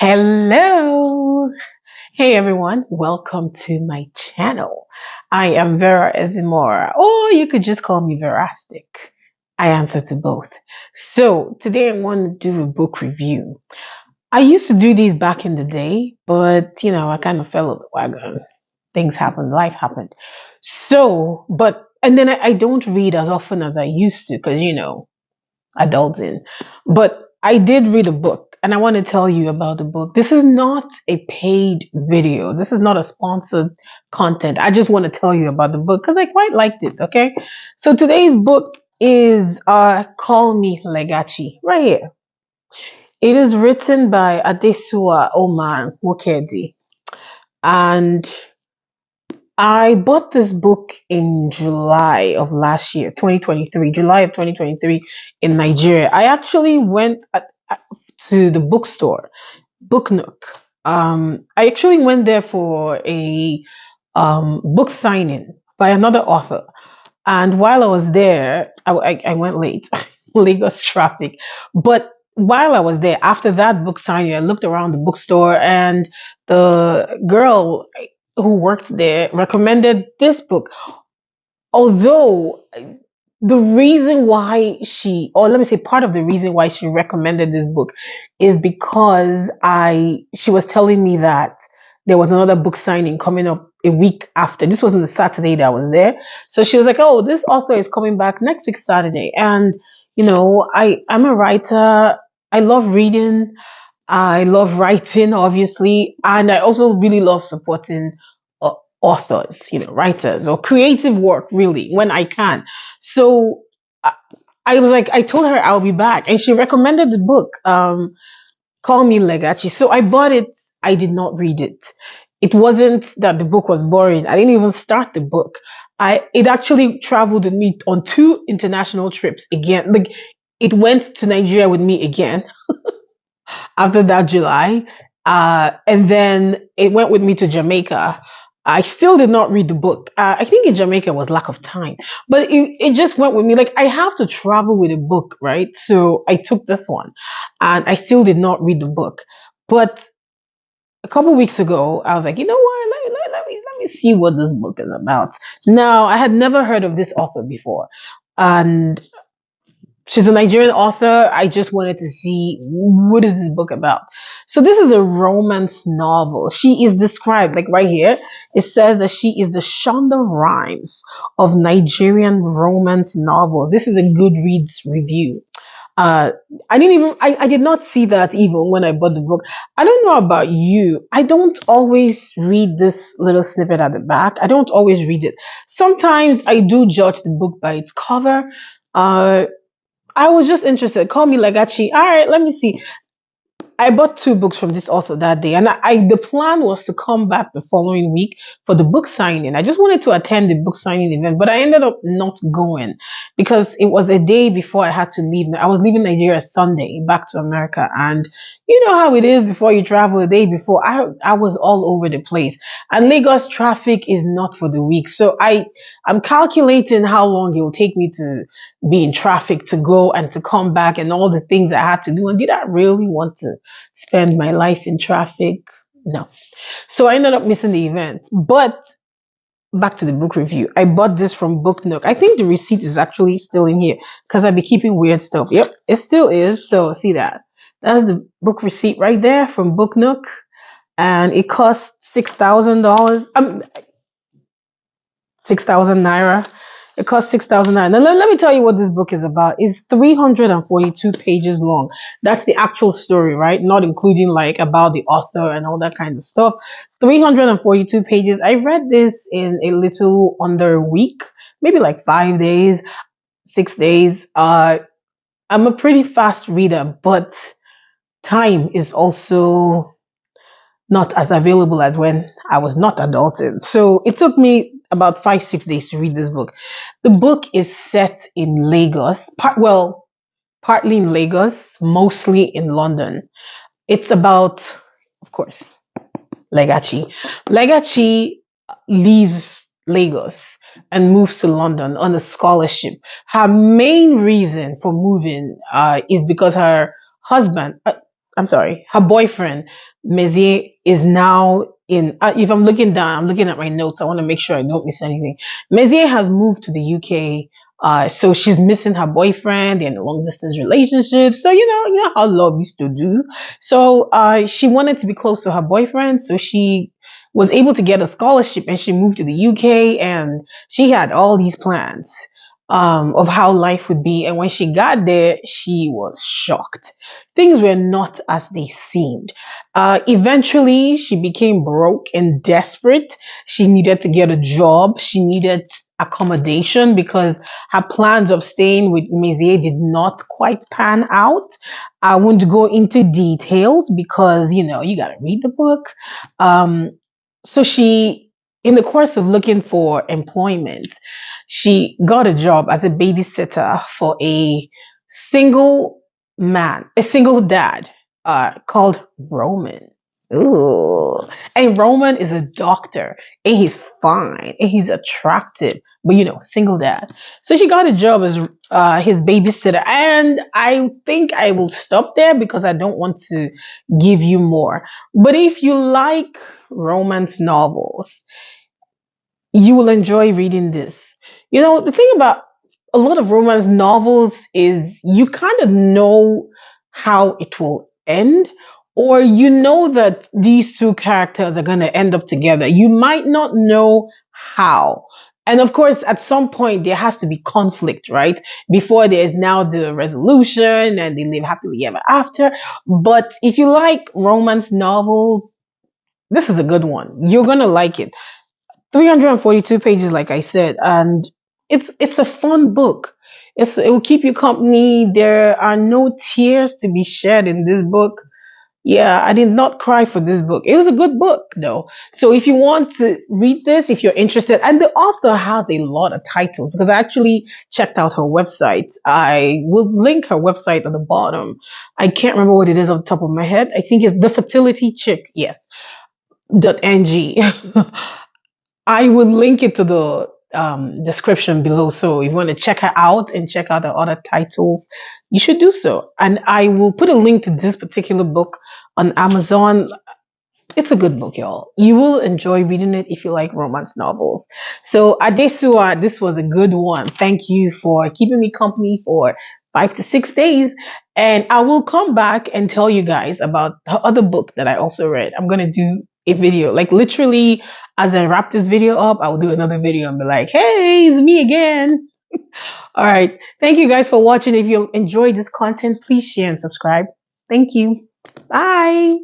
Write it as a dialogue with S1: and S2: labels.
S1: Hello. Hey everyone, welcome to my channel. I am Vera Ezimora, or you could just call me Verastic. I answer to both. So today I want to do a book review. I used to do these back in the day, but I kind of fell off the wagon. Things happened, life happened. And then I don't read as often as I used to because, adulting. But I did read a book and I want to tell you about the book. This is not a paid video. This is not a sponsored content. I just want to tell you about the book because I quite liked it. Okay. So today's book is Call Me Legachi right here. It is written by Adesuwa Nwokedi, and I bought this book in July of last year, 2023, July of 2023 in Nigeria. I actually went to the bookstore, Book Nook. I actually went there for a book signing by another author. And while I was there, I went late, Lagos traffic. But while I was there, after that book signing, I looked around the bookstore and the girl who worked there recommended this book. Although the reason why or let me say part of the reason why she recommended this book is because she was telling me that there was another book signing coming up a week after. This wasn't the Saturday that I was there. So she was like, oh, this author is coming back next week, Saturday. And, I'm a writer. I love reading. I love writing, obviously. And I also really love supporting authors, writers or creative work, really, when I can. So I, I was like, I told her I'll be back, and she recommended the book, Call Me Legachi. So I bought it. I did not read it. It wasn't that the book was boring. I didn't even start the book. It actually traveled with me on two international trips again. Like it went to Nigeria with me again after that July. And then it went with me to Jamaica. I still did not read the book. I think in Jamaica was lack of time, but it just went with me. Like I have to travel with a book, right? So I took this one and I still did not read the book. But a couple weeks ago, I was like, you know what? Let me see what this book is about. Now, I had never heard of this author before. And she's a Nigerian author. I just wanted to see what is this book about. So this is a romance novel. She is described like right here. It says that she is the Shonda Rhimes of Nigerian romance novels. This is a Goodreads review. Uh, I did not see that even when I bought the book. I don't know about you. I don't always read this little snippet at the back. I don't always read it. Sometimes I do judge the book by its cover. Uh, I was just interested. Call me Legachi. All right, let me see. I bought two books from this author that day, and the plan was to come back the following week for the book signing. I just wanted to attend the book signing event, but I ended up not going because it was a day before I had to leave. I was leaving Nigeria Sunday back to America, and you know how it is before you travel a day before. I was all over the place, and Lagos traffic is not for the weak. So I'm calculating how long it will take me to be in traffic to go and to come back and all the things I had to do. And did I really want to spend my life in traffic? No. So I ended up missing the event. But back to the book review. I bought this from Book Nook. I think the receipt is actually still in here because I've been keeping weird stuff. Yep, it still is. So see that. That's the book receipt right there from Book Nook. And it cost $6,000. 6,000 naira. It costs 6,000 naira. Now, let me tell you what this book is about. It's 342 pages long. That's the actual story, right? Not including like about the author and all that kind of stuff. 342 pages. I read this in a little under a week, maybe like 5 days, 6 days. I'm a pretty fast reader, but time is also not as available as when I was not adulting. So it took me about 5, 6 days to read this book. The book is set in Lagos, partly in Lagos, mostly in London. It's about, of course, Legachi. Legachi leaves Lagos and moves to London on a scholarship. Her main reason for moving is because her husband, I'm sorry, her boyfriend, Mezier, is now in. If I'm looking down, I'm looking at my notes. I want to make sure I don't miss anything. Mezier has moved to the UK. So she's missing her boyfriend in a long distance relationship. So you know how love used to do. So she wanted to be close to her boyfriend. So she was able to get a scholarship and she moved to the UK and she had all these plans of how life would be. And when she got there, she was shocked. Things were not as they seemed. Eventually, she became broke and desperate. She needed to get a job. She needed accommodation because her plans of staying with Mézières did not quite pan out. I won't go into details because, you got to read the book. Um, so in the course of looking for employment, she got a job as a babysitter for a single a single dad, called Roman. Ooh. And Roman is a doctor and he's fine and he's attractive, but single dad. So she got a job as his babysitter. And I think I will stop there because I don't want to give you more. But if you like romance novels, you will enjoy reading this. The thing about a lot of romance novels is you kind of know how it will end, or you know that these two characters are going to end up together. You might not know how. And of course, at some point, there has to be conflict, right? Before there's now the resolution and they live happily ever after. But if you like romance novels, this is a good one. You're going to like it. 342 pages, like I said, and it's a fun book. It will keep you company. There are no tears to be shed in this book. Yeah, I did not cry for this book. It was a good book, though. So if you want to read this, if you're interested, and the author has a lot of titles because I actually checked out her website. I will link her website at the bottom. I can't remember what it is off the top of my head. I think it's The Fertility Chick. Yes. .ng. I will link it to the description below. So if you want to check her out and check out the other titles, you should do so. And I will put a link to this particular book on Amazon. It's a good book, y'all. You will enjoy reading it if you like romance novels. So Adesuwa, this was a good one. Thank you for keeping me company for 5 to 6 days. And I will come back and tell you guys about the other book that I also read. I'm going to do a video. Like literally, as I wrap this video up, I will do another video and be like, hey, it's me again. All right. Thank you guys for watching. If you enjoyed this content, please share and subscribe. Thank you. Bye.